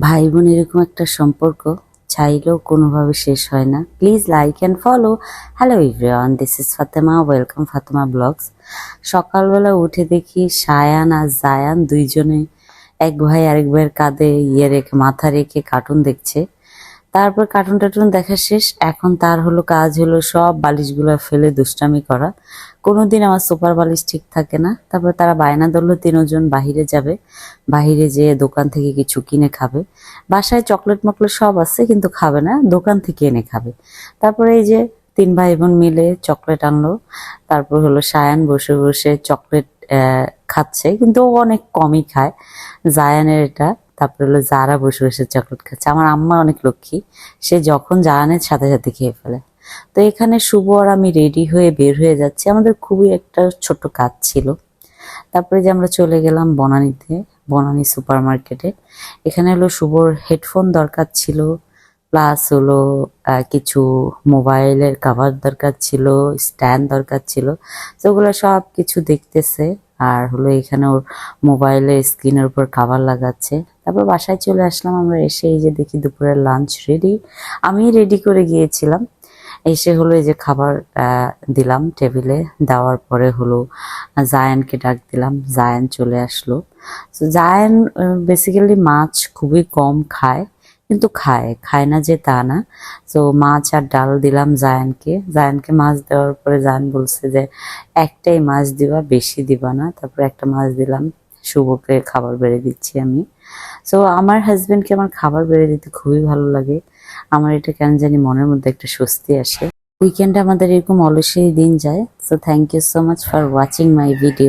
ভাই বোন এরকম একটা সম্পর্ক চাইলেও কোনোভাবে শেষ হয় না। Please like and follow. Hello everyone, this is Fatema, welcome Fatema blogs. সকালবেলা উঠে দেখি সায়ান আর জায়ান দুইজনে এক ভাই আরেক ভাইয়ের কাঁধে রেখে মাথা রেখে কার্টুন দেখছে। তারপর কার্টুন টার্টুন দেখা শেষ। এখন তার কাজ হলো সব বালিশগুলো ফেলে দুষ্টামি করা। কোনোদিন আমার সুপার বালিশ ঠিক থাকে না। তারপর তারা বায়না ধরলো তিনজন বাহিরে যাবে, বাহিরে যেয়ে দোকান থেকে কিছু কিনে খাবে। বাসায় চকলেট মকলেট সব আছে কিন্তু খাবে না, দোকান থেকে এনে খাবে। তারপরে এই যে তিন ভাই বোন মিলে চকলেট আনলো। তারপর সায়ান বসে বসে চকলেট খাচ্ছে, কিন্তু ও অনেক কমই খায় জায়ানের এটা। তারপরে যারা বসে বসে চকলেট খাচ্ছে। আমার আম্মা অনেক লক্ষ্মী, সে যখন জায়ানের সাথে সাথে খেয়ে ফেলে। তো এখানে শুভ আর আমি রেডি হয়ে বের হয়ে যাচ্ছি, আমাদের খুবই একটা ছোট কাজ ছিল। তারপরে যে আমরা চলে গেলাম বনানীতে, বনানী সুপার মার্কেটে। এখানে শুভর হেডফোন দরকার ছিল, প্লাস কিছু মোবাইলের কাভার দরকার ছিল, স্ট্যান্ড দরকার ছিল। তো ওগুলো সব কিছু দেখতেছে। আর এখানে ওর মোবাইলের স্ক্রিনের উপর কাভার লাগাচ্ছে। তারপর বাসায় চলে আসলাম আমরা। এসে এই যে দেখি দুপুরের লাঞ্চ রেডি, আমি রেডি করে গিয়েছিলাম। এসে এই যে খাবার দিলাম টেবিলে। দেওয়ার পরে জায়ানকে ডাক দিলাম, জায়ান চলে আসলো। তো জায়ান বেসিক্যালি মাছ খুবই কম খায়, কিন্তু খায় খায় না যে তা না। তো মাছ আর ডাল দিলাম জায়ানকে। জায়ানকে মাছ দেওয়ার পরে জায়ান বলছে যে একটাই মাছ দিবা, বেশি দিবা না। তারপরে একটা মাছ দিলাম। শুভকে খাবার বেড়ে দিচ্ছি আমি। সো আমার হাজবেন্ডকে আমার খাবার বেড়ে দিতে খুবই ভালো লাগে। আমার এটা কেন জানি মনের মধ্যে একটা স্বস্তি আসে। উইকেন্ডে আমাদের এরকম অলসেই দিন যায়। So thank you so much for watching my video.